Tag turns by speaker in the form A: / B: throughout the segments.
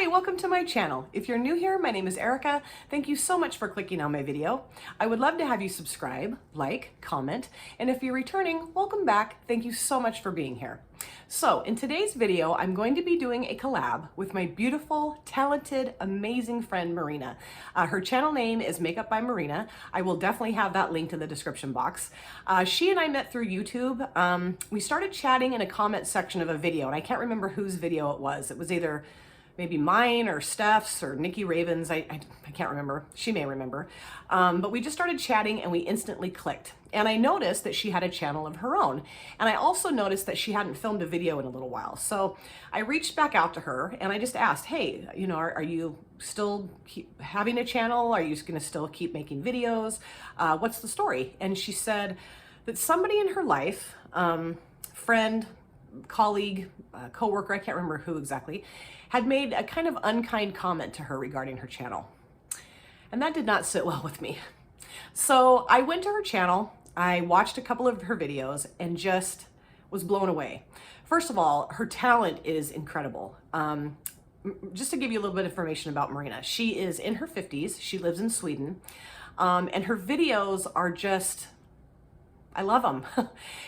A: Hi, welcome to my channel. If you're new here, my name is Erica. Thank you so much for clicking on my video. I would love to have you subscribe, like, comment, and if you're returning, welcome back. Thank you so much for being here. So in today's video, I'm going to be doing a collab with my beautiful, talented, amazing friend, Marina. Her channel name is Makeup by Marina. I will definitely have that linked in the description box. She and I met through YouTube. We started chatting in a comment section of a video, and I can't remember whose video it was. It was either maybe mine or Steph's or Nikki Raven's. I can't remember. She may remember. But we just started chatting and we instantly clicked. And I noticed that she had a channel of her own. And I also noticed that she hadn't filmed a video in a little while. So I reached back out to her and I just asked, hey, you know, are you still having a channel? Are you gonna still keep making videos? What's the story? And she said that somebody in her life, friend, colleague, co-worker, I can't remember who exactly, had made a kind of unkind comment to her regarding her channel. And that did not sit well with me. So I went to her channel, I watched a couple of her videos and just was blown away. First of all, her talent is incredible. Just to give you a little bit of information about Marina, she is in her 50s, she lives in Sweden, and her videos are just, I love them.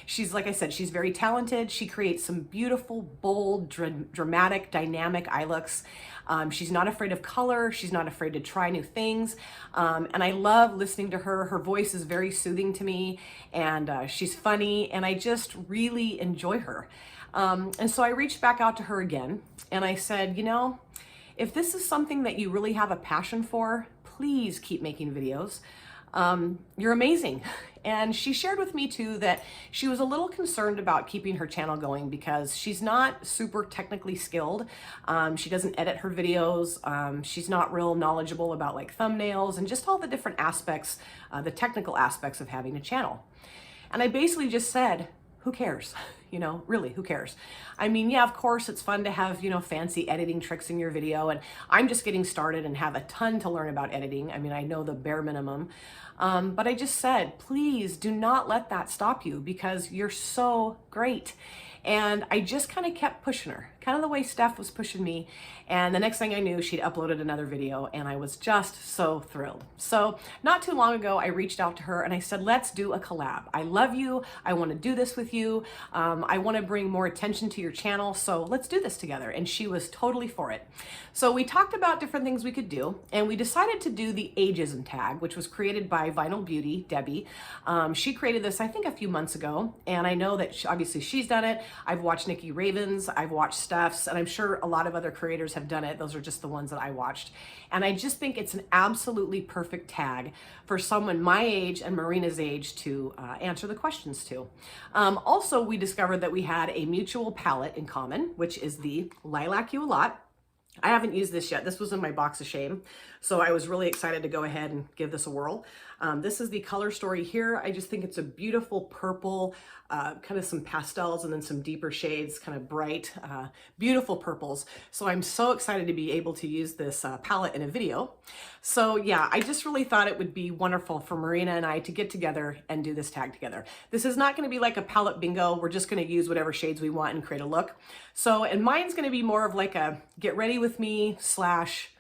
A: She's, like I said, she's very talented. She creates some beautiful, bold, dramatic, dynamic eye looks. She's not afraid of color. She's not afraid to try new things. And I love listening to her. Her voice is very soothing to me, and she's funny, and I just really enjoy her. And so I reached back out to her again, and I said, you know, if this is something that you really have a passion for, please keep making videos. You're amazing. And she shared with me too that she was a little concerned about keeping her channel going because she's not super technically skilled. She doesn't edit her videos. She's not real knowledgeable about like thumbnails and just all the different aspects, the technical aspects of having a channel. And I basically just said, who cares? You know, really, who cares? I mean, yeah, of course, it's fun to have, you know, fancy editing tricks in your video. And I'm just getting started and have a ton to learn about editing. I mean, I know the bare minimum. But I just said, please do not let that stop you because you're so great. And I just kind of kept pushing her, kind of the way Steph was pushing me. And the next thing I knew, she'd uploaded another video and I was just so thrilled. So not too long ago, I reached out to her and I said, let's do a collab. I love you. I want to do this with you. I want to bring more attention to your channel. So let's do this together. And she was totally for it. So we talked about different things we could do. And we decided to do the Ageism Tag, which was created by Vinyl Beauty, Debbie. She created this, I think, a few months ago. And I know that obviously she's done it. I've watched Nikki Raven's, I've watched Steph's, and I'm sure a lot of other creators have done it. Those are just the ones that I watched. And I just think it's an absolutely perfect tag for someone my age and Marina's age to answer the questions to. Also, we discovered that we had a mutual palette in common, which is the Lilac You A Lot. I haven't used this yet. This was in my box of shame. So I was really excited to go ahead and give this a whirl. This is the color story here. I just think it's a beautiful purple, kind of some pastels and then some deeper shades, kind of bright, beautiful purples. So I'm so excited to be able to use this palette in a video. So yeah, I just really thought it would be wonderful for Marina and I to get together and do this tag together. This is not going to be like a palette bingo. We're just going to use whatever shades we want and create a look. So, and mine's going to be more of like a get ready with me slash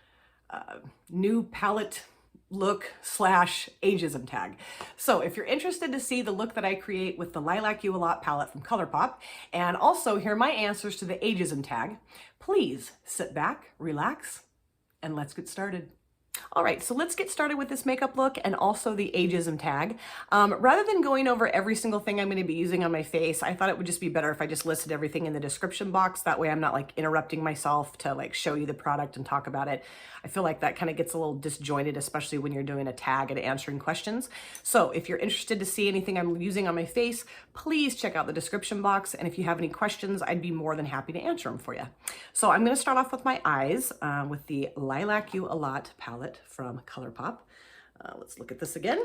A: new palette look slash ageism tag. So if you're interested to see the look that I create with the Lilac You A Lot palette from Colourpop and also hear my answers to the ageism tag, please sit back, relax, and let's get started. All right, so let's get started with this makeup look and also the ageism tag. Rather than going over every single thing I'm going to be using on my face, I thought it would just be better if I just listed everything in the description box. That way I'm not like interrupting myself to like show you the product and talk about it. I feel like that kind of gets a little disjointed, especially when you're doing a tag and answering questions. So if you're interested to see anything I'm using on my face, please check out the description box. And if you have any questions, I'd be more than happy to answer them for you. So I'm going to start off with my eyes with the Lilac You A Lot palette from Colourpop. Let's look at this again.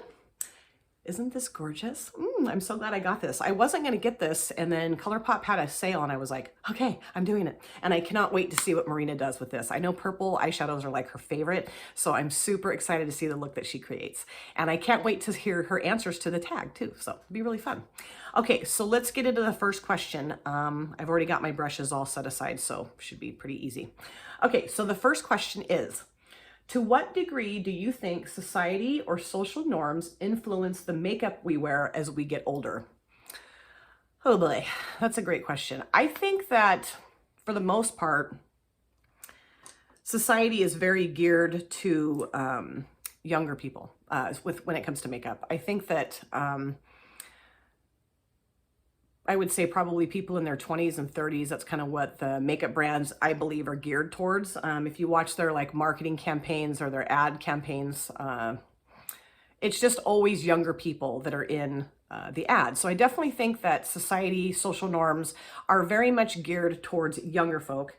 A: Isn't this gorgeous? I'm so glad I got this. I wasn't going to get this, and then Colourpop had a sale, and I was like, okay, I'm doing it. And I cannot wait to see what Marina does with this. I know purple eyeshadows are like her favorite, so I'm super excited to see the look that she creates. And I can't wait to hear her answers to the tag too, so it'll be really fun. Okay, so let's get into the first question. I've already got my brushes all set aside, so should be pretty easy. Okay, so the first question is, to what degree do you think society or social norms influence the makeup we wear as we get older? Oh boy, that's a great question. I think that for the most part, society is very geared to younger people when it comes to makeup. I think that I would say probably people in their 20s and 30s, that's kind of what the makeup brands, I believe, are geared towards. If you watch their like marketing campaigns or their ad campaigns, it's just always younger people that are in the ad. So I definitely think that society, social norms are very much geared towards younger folk,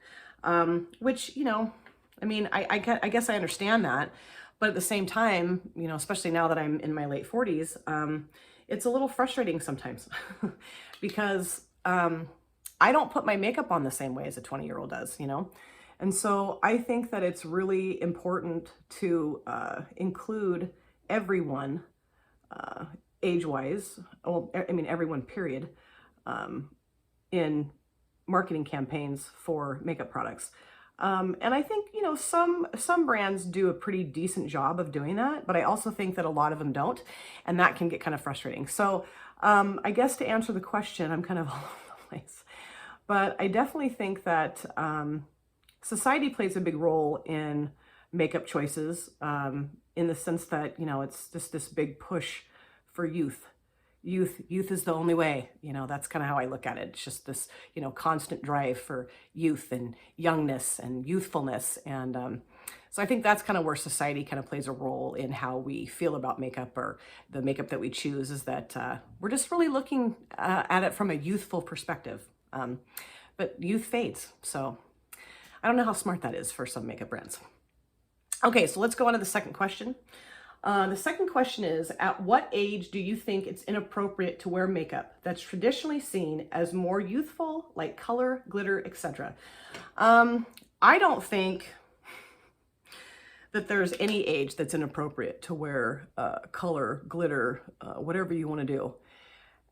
A: which, you know, I mean, I guess I understand that. But at the same time, you know, especially now that I'm in my late 40s, it's a little frustrating sometimes because I don't put my makeup on the same way as a 20-year-old does, you know? And so I think that it's really important to include everyone age-wise, well, I mean, everyone, period, in marketing campaigns for makeup products. And I think, you know, some brands do a pretty decent job of doing that, but I also think that a lot of them don't, and that can get kind of frustrating. So I guess to answer the question, I'm kind of all over the place, but I definitely think that society plays a big role in makeup choices, in the sense that, you know, it's just this big push for youth. Youth is the only way, you know, that's kind of how I look at it. It's just this, you know, constant drive for youth and youngness and youthfulness. And so I think that's kind of where society kind of plays a role in how we feel about makeup, or the makeup that we choose, is that we're just really looking at it from a youthful perspective. But youth fades. So I don't know how smart that is for some makeup brands. Okay, so let's go on to the second question. The second question is, at what age do you think it's inappropriate to wear makeup that's traditionally seen as more youthful, like color, glitter, etc.? I don't think that there's any age that's inappropriate to wear color, glitter, whatever you want to do.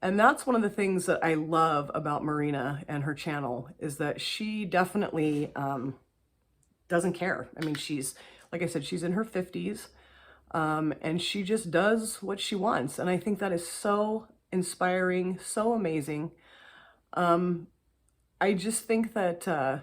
A: And that's one of the things that I love about Marina and her channel, is that she definitely doesn't care. I mean, she's, like I said, she's in her 50s. And she just does what she wants. And I think that is so inspiring, so amazing. I just think that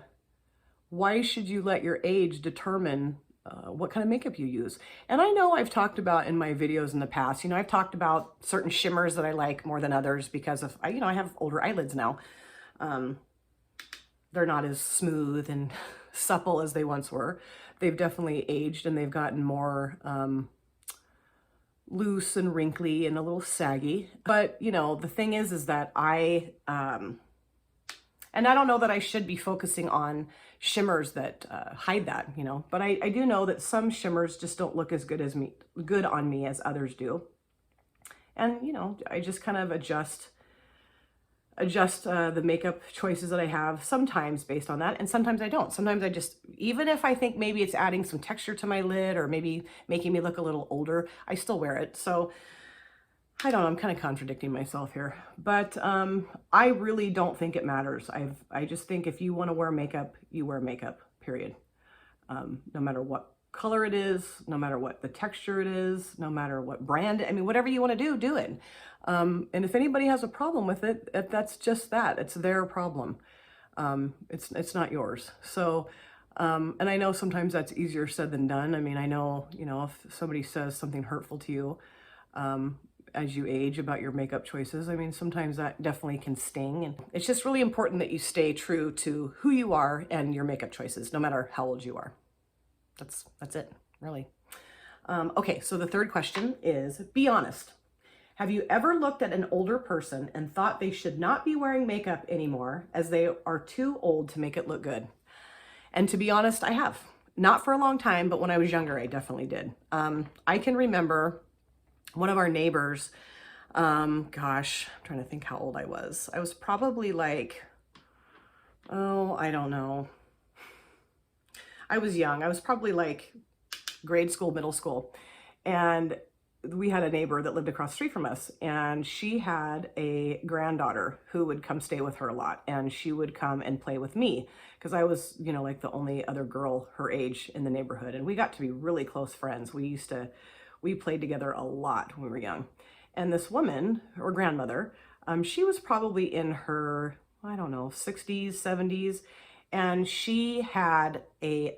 A: why should you let your age determine what kind of makeup you use? And I know I've talked about in my videos in the past, you know, I've talked about certain shimmers that I like more than others because of, you know, I have older eyelids now. They're not as smooth and supple as they once were. They've definitely aged, and they've gotten more loose and wrinkly and a little saggy. But, you know, the thing is that and I don't know that I should be focusing on shimmers that hide that, you know, but I do know that some shimmers just don't look as good on me as others do. And, you know, I just kind of adjust the makeup choices that I have sometimes based on that, and sometimes I don't. Sometimes I just, even if I think maybe it's adding some texture to my lid or maybe making me look a little older, I still wear it. So I don't know, I'm kind of contradicting myself here, but I really don't think it matters. I just think if you want to wear makeup, you wear makeup, period. No matter what color it is, no matter what the texture it is, no matter what brand, I mean, whatever you want to do, do it. And if anybody has a problem with it, that's just that. It's their problem. It's not yours. So, and I know sometimes that's easier said than done. I mean, I know, you know, if somebody says something hurtful to you, as you age about your makeup choices, I mean, sometimes that definitely can sting. And it's just really important that you stay true to who you are and your makeup choices, no matter how old you are. That's it, really. Okay, so the third question is, be honest. Have you ever looked at an older person and thought they should not be wearing makeup anymore as they are too old to make it look good? And to be honest, I have. Not for a long time, but when I was younger, I definitely did. I can remember one of our neighbors Gosh, I'm trying to think how old I was. I was probably like, oh, I don't know. I was young. I was probably like grade school, middle school. And we had a neighbor that lived across the street from us, and she had a granddaughter who would come stay with her a lot, and she would come and play with me because I was, you know, like the only other girl her age in the neighborhood, and we got to be really close friends. We played together a lot when we were young. And this woman, or grandmother, she was probably in her, I don't know, 60s, 70s, and she had a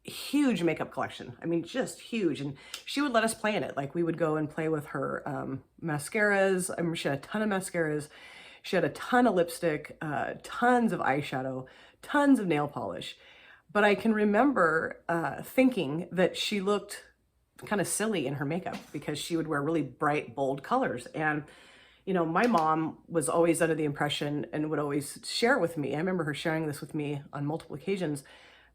A: huge makeup collection. I mean, just huge. And she would let us play in it. Like, we would go and play with her mascaras. I mean, she had a ton of mascaras. She had a ton of lipstick, tons of eyeshadow, tons of nail polish. But I can remember thinking that she looked kind of silly in her makeup because she would wear really bright, bold colors. And, you know, my mom was always under the impression and would always share with me, I remember her sharing this with me on multiple occasions,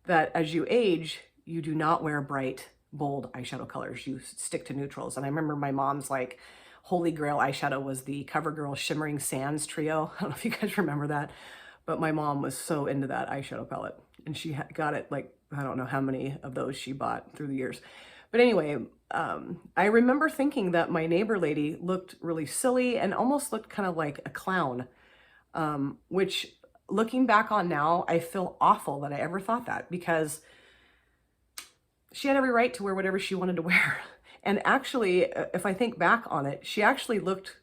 A: that as you age, you do not wear bright, bold eyeshadow colors. You stick to neutrals. And I remember my mom's like holy grail eyeshadow was the CoverGirl Shimmering Sands trio. I don't know if you guys remember that, but my mom was so into that eyeshadow palette, and she got it like, I don't know how many of those she bought through the years. But anyway, I remember thinking that my neighbor lady looked really silly and almost looked kind of like a clown, which, looking back on now, I feel awful that I ever thought that, because she had every right to wear whatever she wanted to wear. And actually, if I think back on it, she actually looked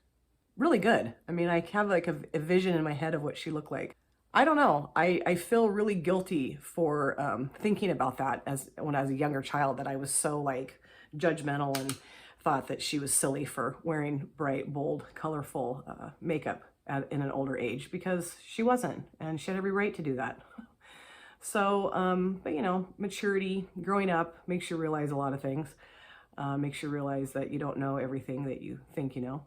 A: really good. I mean, I have like a vision in my head of what she looked like. I don't know. I feel really guilty for thinking about that when I was a younger child, that I was so like judgmental and thought that she was silly for wearing bright, bold, colorful makeup in an older age, because she wasn't, and she had every right to do that. So, but you know, maturity, growing up makes you realize a lot of things, makes you realize that you don't know everything that you think you know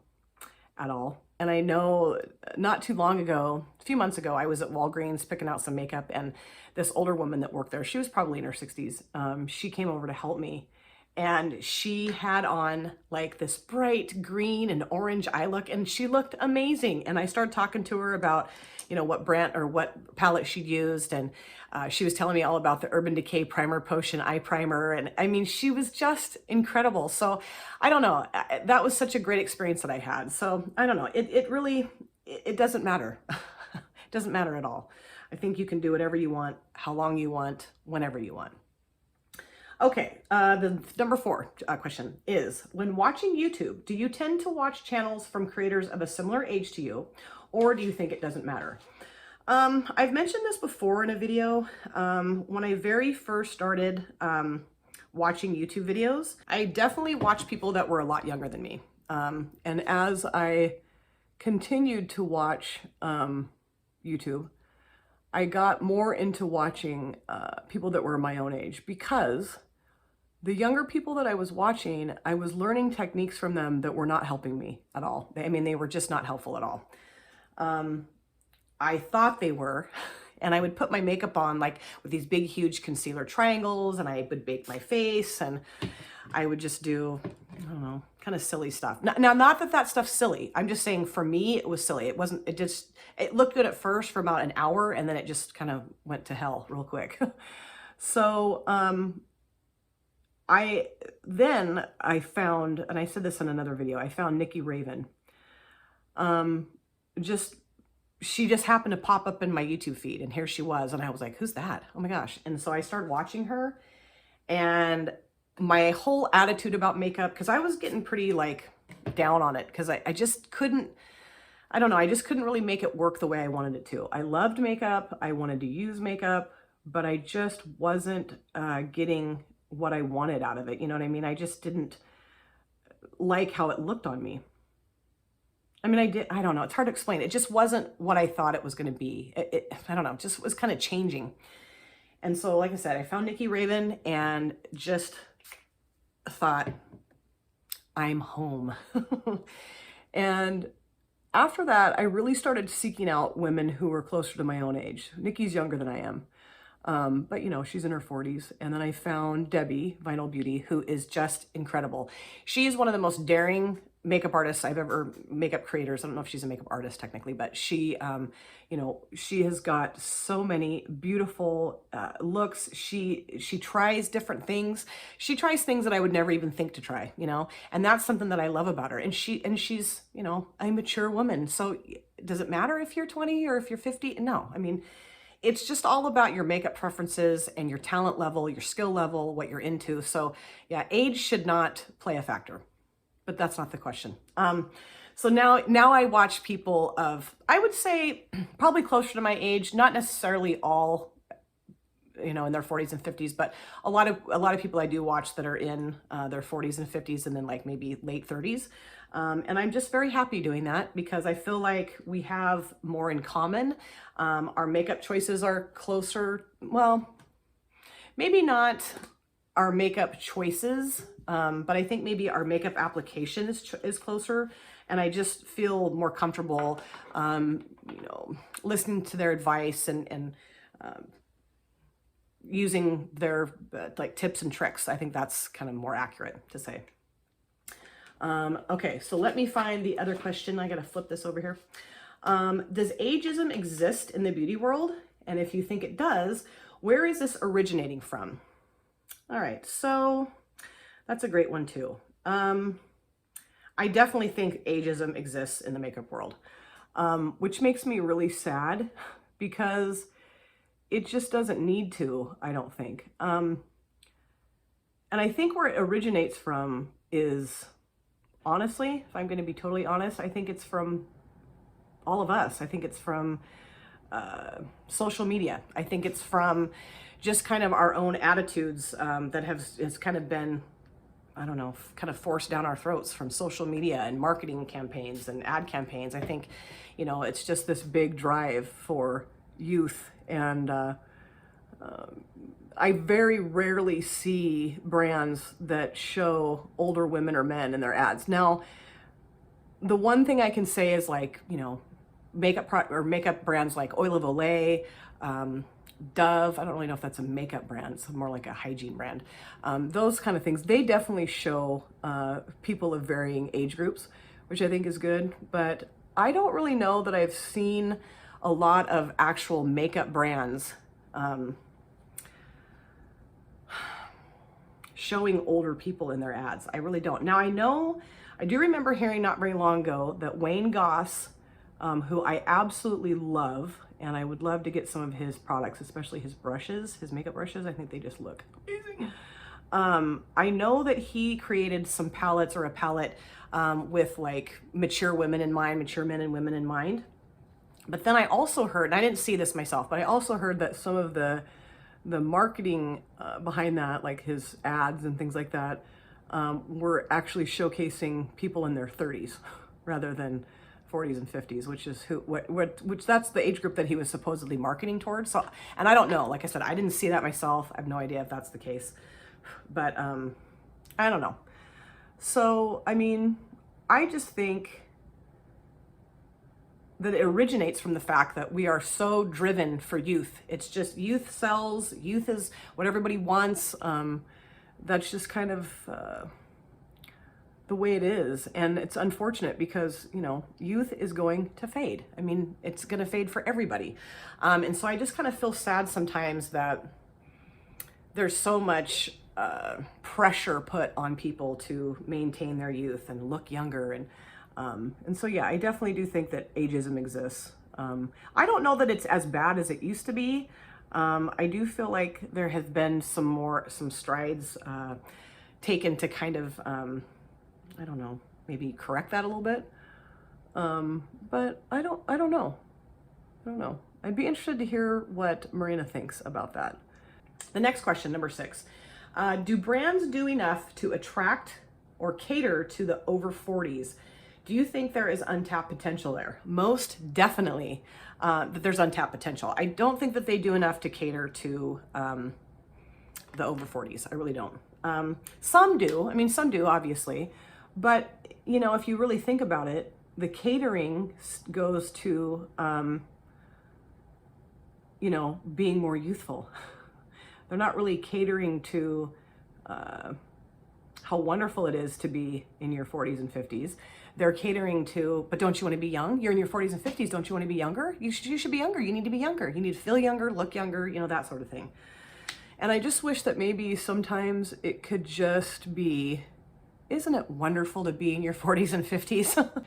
A: at all. And I know not too long ago, a few months ago, I was at Walgreens picking out some makeup, and this older woman that worked there, she was probably in her 60s, she came over to help me. And she had on like this bright green and orange eye look, and she looked amazing. And I started talking to her about, you know, what brand or what palette she'd used. And she was telling me all about the Urban Decay Primer Potion Eye Primer. And I mean, she was just incredible. So I don't know, that was such a great experience that I had. So I don't know, it really doesn't matter. It doesn't matter at all. I think you can do whatever you want, how long you want, whenever you want. Okay, the number 4 question is, when watching YouTube, do you tend to watch channels from creators of a similar age to you, or do you think it doesn't matter? I've mentioned this before in a video. When I very first started watching YouTube videos, I definitely watched people that were a lot younger than me. And as I continued to watch YouTube, I got more into watching people that were my own age, because the younger people that I was watching, I was learning techniques from them that were not helping me at all. I mean, they were just not helpful at all. I thought they were, and I would put my makeup on like with these big, huge concealer triangles, and I would bake my face, and I would just do, I don't know, kind of silly stuff. Now, not that that stuff's silly. I'm just saying, for me, it was silly. It looked good at first for about an hour, and then it just kind of went to hell real quick. So, I found, and I said this in another video, I found Nikki Raven. She just happened to pop up in my YouTube feed, and here she was, and I was like, who's that? Oh my gosh. And so I started watching her, and my whole attitude about makeup, because I was getting pretty like down on it, because I just couldn't, I don't know, I just couldn't really make it work the way I wanted it to. I loved makeup, I wanted to use makeup, but I just wasn't getting what I wanted out of it. You know what I mean? I just didn't like how it looked on me. I mean, I don't know. It's hard to explain. It just wasn't what I thought it was going to be. I don't know, it just was kind of changing. And so, like I said, I found Nikki Raven and just thought, I'm home. And after that, I really started seeking out women who were closer to my own age. Nikki's younger than I am. But you know, she's in her 40s. And then I found Debbie, Vinyl Beauty, who is just incredible. She is one of the most daring makeup artists I've ever, makeup creators. I don't know if she's a makeup artist technically, but she, you know, she has got so many beautiful looks. She tries different things. She tries things that I would never even think to try, you know, and that's something that I love about her. And she's, you know, a mature woman. So does it matter if you're 20 or if you're 50? No, I mean, it's just all about your makeup preferences and your talent level, your skill level, what you're into. So yeah, age should not play a factor. But that's not the question. So now I watch people of, I would say probably closer to my age, not necessarily all, you know, in their 40s and 50s, but a lot of people I do watch that are in their 40s and 50s and then like maybe late 30s. And I'm just very happy doing that because I feel like we have more in common. Our makeup choices are closer, well, maybe not our makeup choices, but I think maybe our makeup application is closer, and I just feel more comfortable, you know, listening to their advice and using their like tips and tricks. I think that's kind of more accurate to say. Okay, so let me find the other question. I gotta flip this over here. Does ageism exist in the beauty world? And if you think it does, where is this originating from? All right, so that's a great one too. I definitely think ageism exists in the makeup world, which makes me really sad because it just doesn't need to, I don't think. And I think where it originates from is, honestly, if I'm going to be totally honest, I think it's from all of us. I think it's from social media. I think it's from just kind of our own attitudes that has kind of been, I don't know, kind of forced down our throats from social media and marketing campaigns and ad campaigns. I think, you know, it's just this big drive for youth, and I very rarely see brands that show older women or men in their ads. Now, the one thing I can say is, like, you know, makeup brands like Oil of Olay, Dove, I don't really know if that's a makeup brand, it's more like a hygiene brand. Those kind of things, they definitely show people of varying age groups, which I think is good. But I don't really know that I've seen a lot of actual makeup brands showing older people in their ads. I really don't. Now, I do remember hearing not very long ago that Wayne Goss, who I absolutely love, and I would love to get some of his products, especially his brushes, his makeup brushes. I think they just look amazing. I know that he created some palettes, or a palette with like mature women in mind, mature men and women in mind. But then I also heard, and I didn't see this myself, but I also heard that some of the marketing behind that, like his ads and things like that, were actually showcasing people in their 30s rather than 40s and 50s, which is which that's the age group that he was supposedly marketing towards. So, and I don't know, like I said, I didn't see that myself. I have no idea if that's the case, but I don't know. So, I mean, I just think that it originates from the fact that we are so driven for youth. It's just youth sells, youth is what everybody wants. That's just kind of the way it is. And it's unfortunate because, you know, youth is going to fade. I mean, it's going to fade for everybody. And so I just kind of feel sad sometimes that there's so much pressure put on people to maintain their youth and look younger. And so, yeah, I definitely do think that ageism exists. I don't know that it's as bad as it used to be. I do feel like there has been some strides taken to kind of, I don't know, maybe correct that a little bit. But I don't know. I don't know. I'd be interested to hear what Marina thinks about that. The next question, number 6. Do brands do enough to attract or cater to the over 40s? Do you think there is untapped potential there? Most definitely that there's untapped potential. I don't think that they do enough to cater to the over 40s. I really don't. Some do. I mean, some do, obviously. But, you know, if you really think about it, the catering goes to, you know, being more youthful. They're not really catering to how wonderful it is to be in your 40s and 50s. they're catering to, but don't you want to be young? You're in your 40s and 50s. Don't you want to be younger? You should be younger. You need to be younger. You need to feel younger, look younger, you know, that sort of thing. And I just wish that maybe sometimes it could just be, isn't it wonderful to be in your 40s and 50s?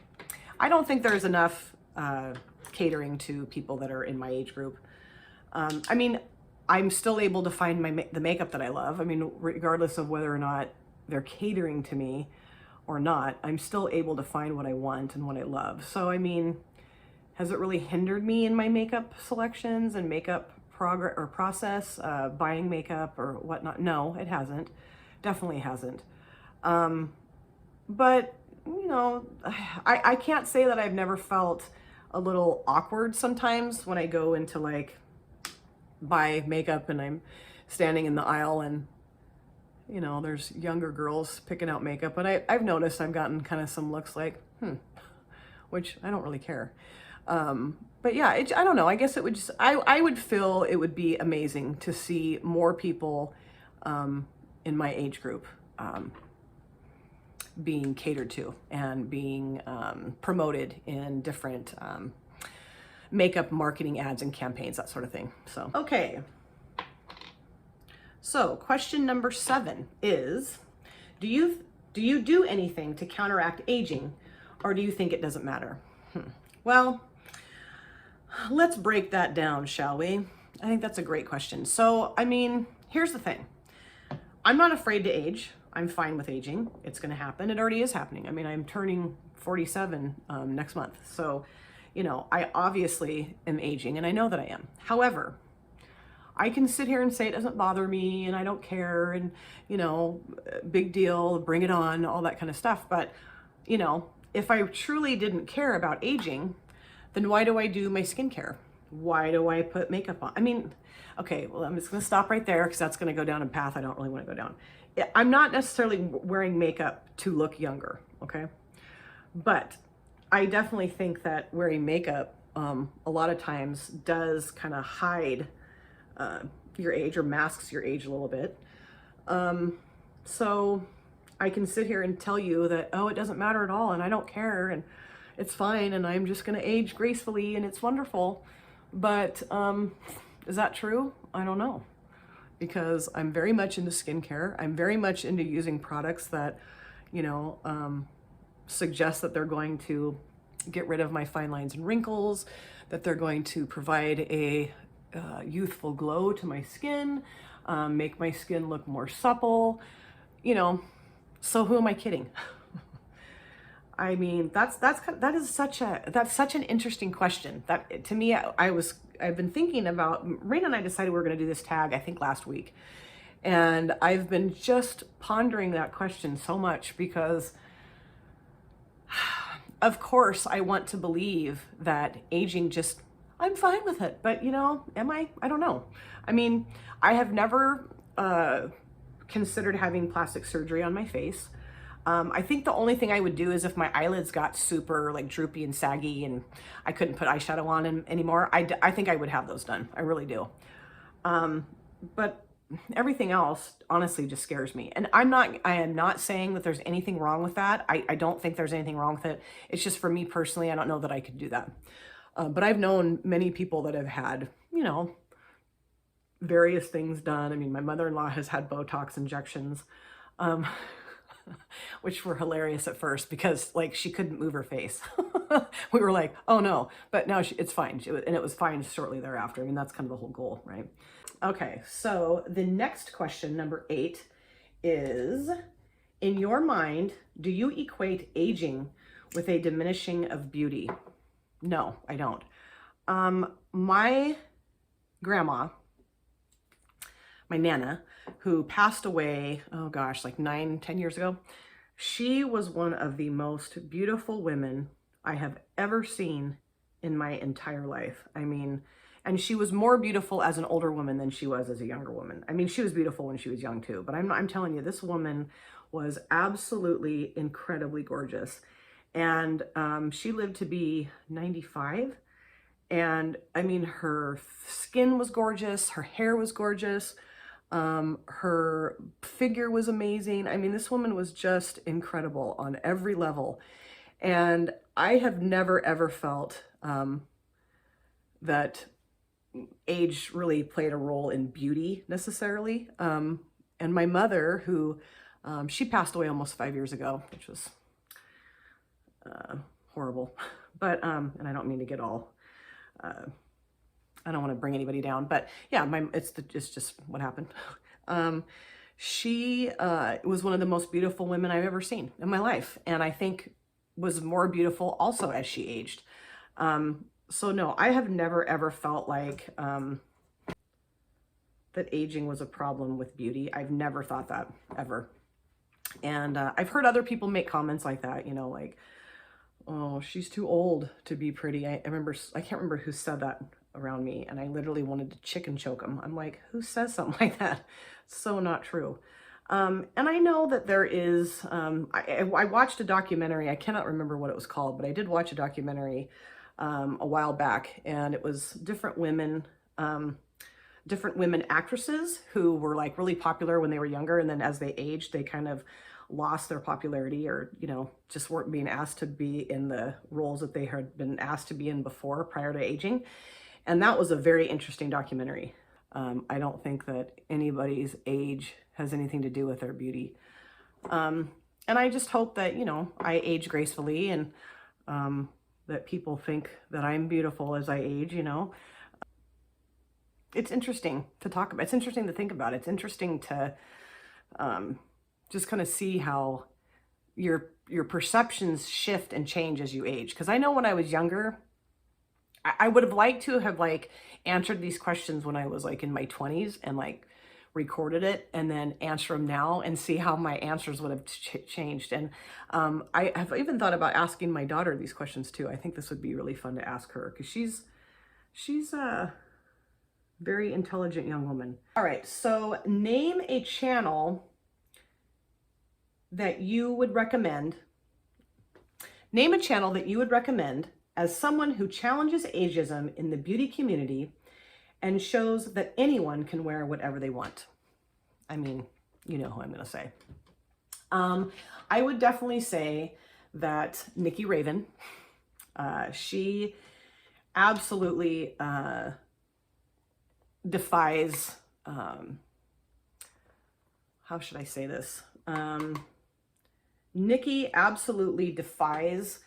A: I don't think there's enough catering to people that are in my age group. I mean, I'm still able to find the makeup that I love. I mean, regardless of whether or not they're catering to me or not, I'm still able to find what I want and what I love. So, I mean, has it really hindered me in my makeup selections and makeup progress or process, buying makeup or whatnot? No, it hasn't. Definitely hasn't. But, you know, I can't say that I've never felt a little awkward sometimes when I go into like buy makeup and I'm standing in the aisle and, you know, there's younger girls picking out makeup, and I've noticed I've gotten kind of some looks like, which I don't really care. But yeah, I don't know. I guess it would just, I would feel it would be amazing to see more people in my age group being catered to and being promoted in different makeup marketing ads and campaigns, that sort of thing. So, okay. So question number 7 is, do you do anything to counteract aging, or do you think it doesn't matter? Well, let's break that down, shall we? I think that's a great question. So, I mean, here's the thing. I'm not afraid to age. I'm fine with aging. It's going to happen. It already is happening. I mean, I'm turning 47 next month. So, you know, I obviously am aging, and I know that I am. However, I can sit here and say it doesn't bother me and I don't care and, you know, big deal, bring it on, all that kind of stuff. But, you know, if I truly didn't care about aging, then why do I do my skincare? Why do I put makeup on? I mean, okay, well, I'm just going to stop right there because that's going to go down a path I don't really want to go down. I'm not necessarily wearing makeup to look younger, okay? But I definitely think that wearing makeup a lot of times does kind of hide your age or masks your age a little bit. So I can sit here and tell you that, oh, it doesn't matter at all and I don't care and it's fine and I'm just going to age gracefully and it's wonderful. But is that true? I don't know, because I'm very much into skincare. I'm very much into using products that, you know, suggest that they're going to get rid of my fine lines and wrinkles, that they're going to provide a youthful glow to my skin, make my skin look more supple, you know. So who am I kidding? I mean, that's such an interesting question. That to me, I've been thinking about. Marina and I decided we were going to do this tag, I think last week, and I've been just pondering that question so much because, of course, I want to believe that aging just, I'm fine with it, but you know, am I? I don't know. I mean, I have never considered having plastic surgery on my face. I think the only thing I would do is if my eyelids got super like droopy and saggy and I couldn't put eyeshadow on anymore, I think I would have those done. I really do. But everything else honestly just scares me. And I am not saying that there's anything wrong with that. I don't think there's anything wrong with it. It's just for me personally, I don't know that I could do that. But I've known many people that have had, you know, various things done. I mean, my mother-in-law has had Botox injections, which were hilarious at first because like she couldn't move her face. We were like, oh no, but now it's fine. And it was fine shortly thereafter. I mean, that's kind of the whole goal, right? Okay, so the next question, number 8, is, in your mind, do you equate aging with a diminishing of beauty? No, I don't. My grandma, my Nana, who passed away, oh gosh, like 9-10 years ago, she was one of the most beautiful women I have ever seen in my entire life. I mean, and she was more beautiful as an older woman than she was as a younger woman. I mean, she was beautiful when she was young too, but I'm telling you, this woman was absolutely incredibly gorgeous. And she lived to be 95. And I mean, her skin was gorgeous. Her hair was gorgeous. Her figure was amazing. I mean, this woman was just incredible on every level. And I have never ever felt that age really played a role in beauty necessarily. And my mother, who she passed away almost 5 years ago, which was horrible. But and I don't mean to get all I don't want to bring anybody down, but yeah, it's just what happened. She was one of the most beautiful women I've ever seen in my life, and I think was more beautiful also as she aged. So no, I have never ever felt like that aging was a problem with beauty. I've never thought that, ever. And I've heard other people make comments like that, you know, like, oh, she's too old to be pretty. I can't remember who said that around me, and I literally wanted to chicken choke them. I'm like, who says something like that? So not true. And I know that there is, I watched a documentary, I cannot remember what it was called, but I did watch a documentary a while back, and it was different women actresses who were like really popular when they were younger, and then as they aged, they kind of lost their popularity, or, you know, just weren't being asked to be in the roles that they had been asked to be in before, prior to aging. And that was a very interesting documentary. I don't think that anybody's age has anything to do with their beauty. And I just hope that, you know, I age gracefully, and that people think that I'm beautiful as I age, you know. It's interesting to talk about. It's interesting to think about. It's interesting to just kind of see how your perceptions shift and change as you age. Because I know when I was younger, I would have liked to have like answered these questions when I was like in my 20s and like recorded it and then answer them now and see how my answers would have changed. And I have even thought about asking my daughter these questions too. I think this would be really fun to ask her, because she's a very intelligent young woman. All right, so name a channel that you would recommend. Name a channel that you would recommend as someone who challenges ageism in the beauty community and shows that anyone can wear whatever they want. I mean, you know who I'm gonna say. I would definitely say that Nikki Raven, she absolutely defies, how should I say this? Nikki absolutely defies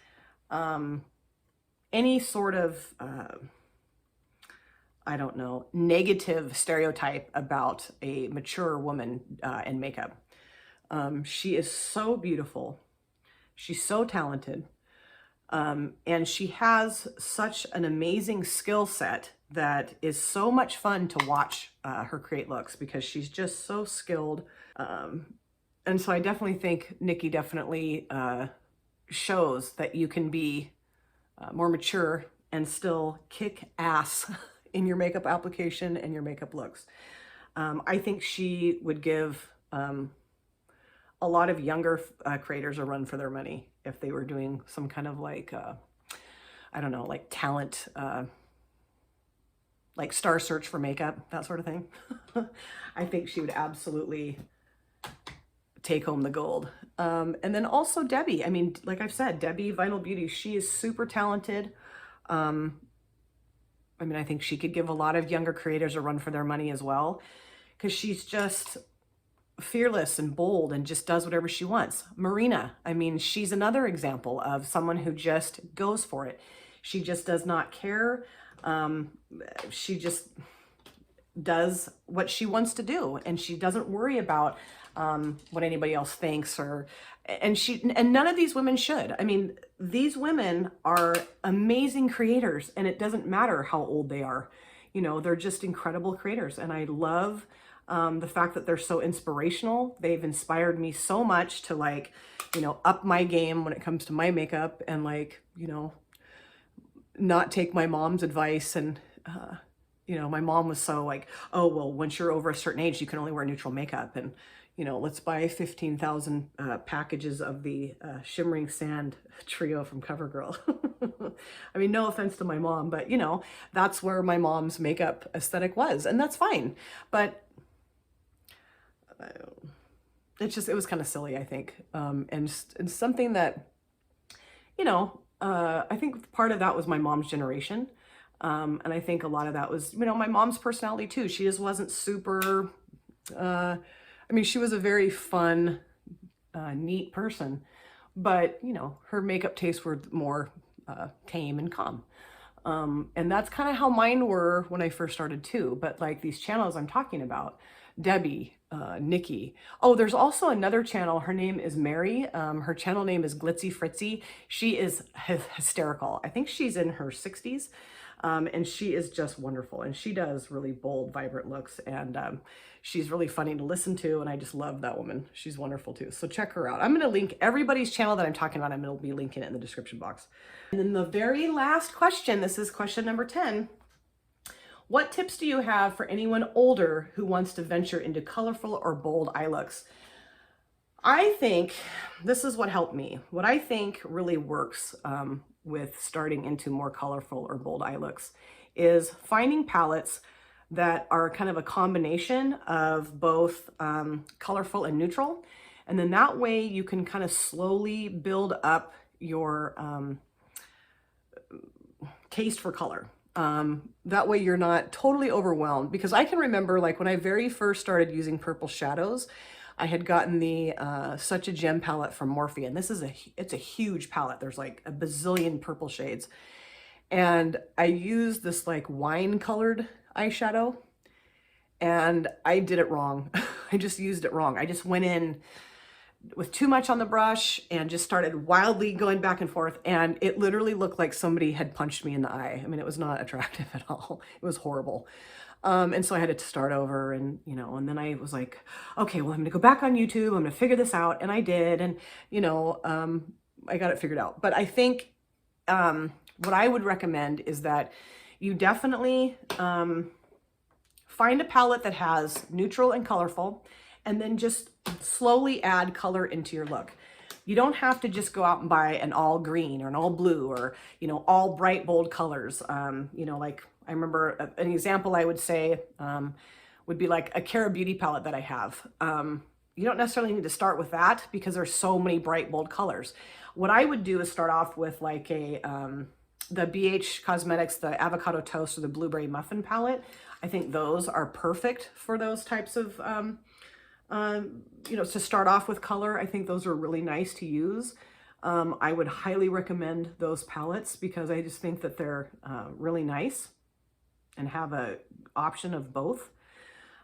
A: any sort of, I don't know, negative stereotype about a mature woman in makeup. She is so beautiful. She's so talented. And she has such an amazing skill set that is so much fun to watch her create looks, because she's just so skilled. And so I definitely think Nikki definitely shows that you can be more mature and still kick ass in your makeup application and your makeup looks. I think she would give a lot of younger creators a run for their money if they were doing some kind of like, I don't know, like talent, like star search for makeup, that sort of thing. I think she would absolutely take home the gold. And then also Debbie. I mean, like I've said, Debbie Vinyl Beauty, she is super talented. I mean, I think she could give a lot of younger creators a run for their money as well, because she's just fearless and bold and just does whatever she wants. Marina, I mean, she's another example of someone who just goes for it. She just does not care. She just does what she wants to do, and she doesn't worry about what anybody else thinks, and none of these women should. I mean, these women are amazing creators, and it doesn't matter how old they are. You know, they're just incredible creators, and I love the fact that they're so inspirational. They've inspired me so much to, like, you know, up my game when it comes to my makeup, and, like, you know, not take my mom's advice. And you know, my mom was so like, oh, well, once you're over a certain age, you can only wear neutral makeup, and, you know, let's buy 15,000 packages of the Shimmering Sand trio from CoverGirl. I mean, no offense to my mom, but, you know, that's where my mom's makeup aesthetic was, and that's fine. But it was kind of silly, I think. And something that you know, I think part of that was my mom's generation. And I think a lot of that was, you know, my mom's personality too. She just wasn't super, I mean, she was a very fun, neat person, but, you know, her makeup tastes were more tame and calm. And that's kind of how mine were when I first started too. But like these channels I'm talking about, Debbie, Nikki. Oh, there's also another channel. Her name is Mary. Her channel name is Glitzy Fritzy. She is hysterical. I think she's in her 60s. And she is just wonderful. And she does really bold, vibrant looks. And she's really funny to listen to. And I just love that woman. She's wonderful too. So check her out. I'm going to link everybody's channel that I'm talking about. I'm going to be linking it in the description box. And then the very last question, this is question number 10. What tips do you have for anyone older who wants to venture into colorful or bold eye looks? I think this is what helped me. What I think really works with starting into more colorful or bold eye looks is finding palettes that are kind of a combination of both colorful and neutral. And then that way you can kind of slowly build up your taste for color. That way you're not totally overwhelmed, because I can remember like when I very first started using purple shadows, I had gotten the Such a Gem palette from Morphe, and it's a huge palette. There's like a bazillion purple shades. And I used this like wine colored eyeshadow and I did it wrong. I just used it wrong. I just went in with too much on the brush and just started wildly going back and forth, and it literally looked like somebody had punched me in the eye. I mean, it was not attractive at all. It was horrible. And so I had to start over, and, you know, and then I was like, okay, well, I'm gonna go back on YouTube. I'm gonna figure this out. And I did. And, you know, I got it figured out. But I think what I would recommend is that you definitely find a palette that has neutral and colorful, and then just slowly add color into your look. You don't have to just go out and buy an all green or an all blue or, you know, all bright, bold colors. You know, like I remember an example I would say would be like a Cara Beauty palette that I have. You don't necessarily need to start with that because there's so many bright, bold colors. What I would do is start off with like the BH Cosmetics, the Avocado Toast or the Blueberry Muffin palette. I think those are perfect for those types of you know, to start off with color. I think those are really nice to use. I would highly recommend those palettes because I just think that they're really nice and have a option of both.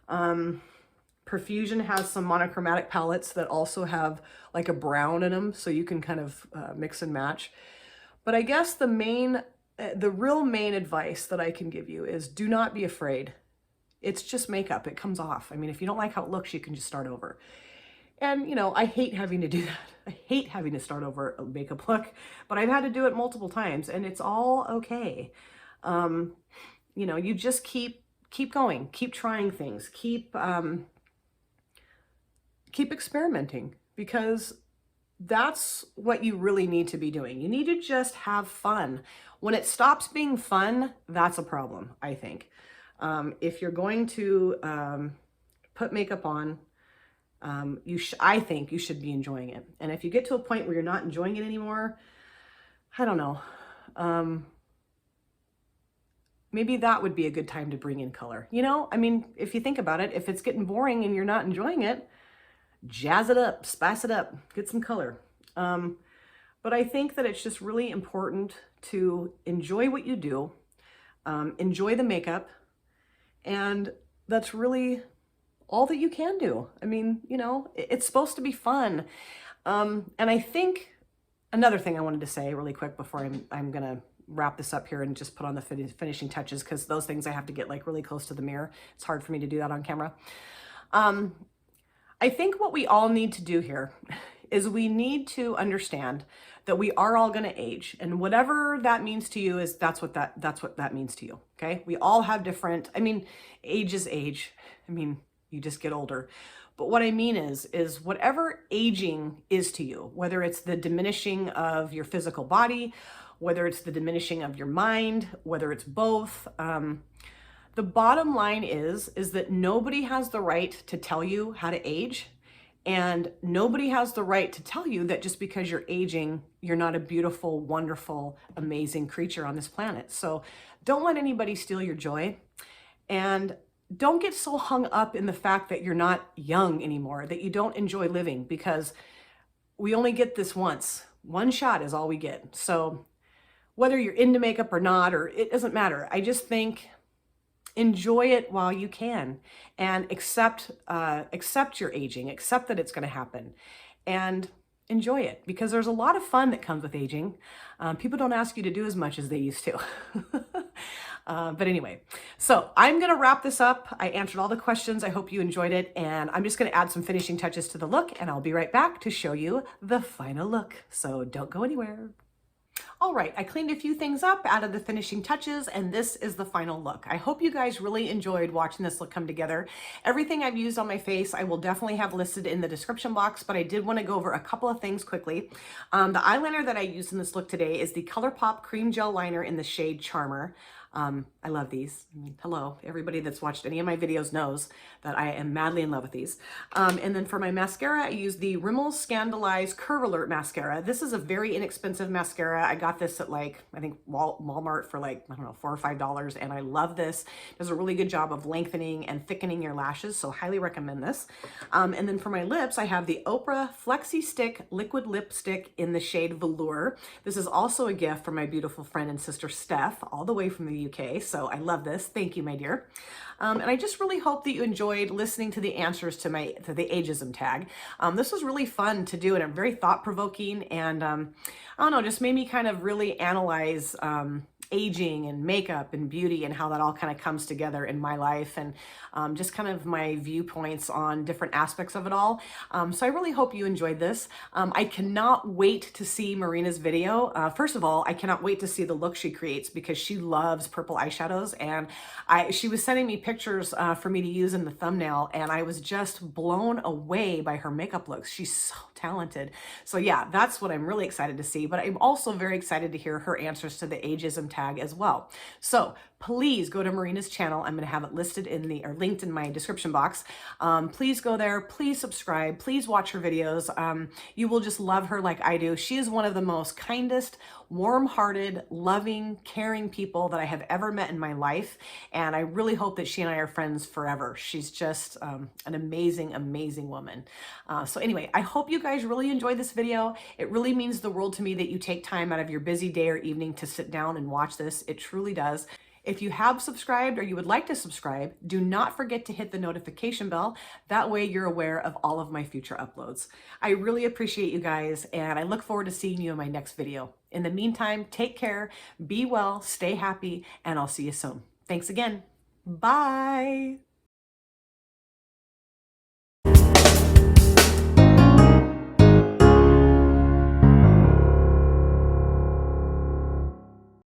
A: Perfusion has some monochromatic palettes that also have like a brown in them, so you can kind of mix and match. But I guess the real main advice that I can give you is do not be afraid. It's just makeup. It comes off. I mean, if you don't like how it looks, you can just start over. And, you know, I hate having to do that. I hate having to start over a makeup look, but I've had to do it multiple times and it's all okay. You know, you just keep going, keep trying things, keep experimenting, because that's what you really need to be doing. You need to just have fun. When it stops being fun, that's a problem, I think. If you're going to put makeup on, I think you should be enjoying it. And if you get to a point where you're not enjoying it anymore, I don't know, maybe that would be a good time to bring in color. You know, I mean, if you think about it, if it's getting boring and you're not enjoying it, jazz it up, spice it up, get some color. But I think that it's just really important to enjoy what you do, enjoy the makeup, and that's really all that you can do. I mean, you know, it's supposed to be fun. And I think another thing I wanted to say really quick before I'm gonna wrap this up here and just put on the finishing touches, because those things I have to get like really close to the mirror. It's hard for me to do that on camera. I think what we all need to do here is we need to understand that we are all going to age, and whatever that means to you is that's what that means to you. Okay. We all have different, I mean, age is age. I mean, you just get older. But what I mean is whatever aging is to you, whether it's the diminishing of your physical body, whether it's the diminishing of your mind, whether it's both, the bottom line is that nobody has the right to tell you how to age, And nobody has the right to tell you that just because you're aging, you're not a beautiful, wonderful, amazing creature on this planet. So don't let anybody steal your joy. And don't get so hung up in the fact that you're not young anymore, that you don't enjoy living, because we only get this once. One shot is all we get. So whether you're into makeup or not, or it doesn't matter. I just think enjoy it while you can, and accept your aging, accept that it's going to happen, and enjoy it, because there's a lot of fun that comes with aging. People don't ask you to do as much as they used to. But anyway, so I'm going to wrap this up. I answered all the questions. I hope you enjoyed it. And I'm just going to add some finishing touches to the look, and I'll be right back to show you the final look. So don't go anywhere. All right, I cleaned a few things up, added the finishing touches, and this is the final look. I hope you guys really enjoyed watching this look come together. Everything I've used on my face, I will definitely have listed in the description box, but I did want to go over a couple of things quickly. The eyeliner that I used in this look today is the Colourpop Cream Gel Liner in the shade Charmer. I love these. I mean, hello, everybody that's watched any of my videos knows that I am madly in love with these. And then for my mascara, I use the Rimmel Scandaleyes Curve Alert Mascara. This is a very inexpensive mascara. I got this at like, I think Walmart for like, I don't know, $4 or $5. And I love this. It does a really good job of lengthening and thickening your lashes. So highly recommend this. And then for my lips, I have the Oprah Flexi Stick Liquid Lipstick in the shade Velour. This is also a gift from my beautiful friend and sister, Steph, all the way from the UK. So I love this. Thank you, my dear. And I just really hope that you enjoyed listening to the answers to the ageism tag. This was really fun to do, and very thought-provoking, and I don't know, just made me kind of really analyze aging and makeup and beauty and how that all kind of comes together in my life, and just kind of my viewpoints on different aspects of it all. So I really hope you enjoyed this. I cannot wait to see Marina's video. First of all, I cannot wait to see the look she creates, because she loves purple eyeshadows, and she was sending me pictures for me to use in the thumbnail, and I was just blown away by her makeup looks. She's so talented. So yeah, that's what I'm really excited to see, but I'm also very excited to hear her answers to the ageism tag as well. So please go to Marina's channel. I'm going to have it listed in the, or linked in my description box. Please go there. Please subscribe. Please watch her videos. You will just love her like I do. She is one of the most kindest, warm-hearted, loving, caring people that I have ever met in my life. And I really hope that she and I are friends forever. She's just an amazing, amazing woman. So anyway, I hope you guys really enjoyed this video. It really means the world to me that you take time out of your busy day or evening to sit down and watch this. It truly does. If you have subscribed or you would like to subscribe, do not forget to hit the notification bell. That way you're aware of all of my future uploads. I really appreciate you guys, and I look forward to seeing you in my next video. In the meantime, take care, be well, stay happy, and I'll see you soon. Thanks again. Bye.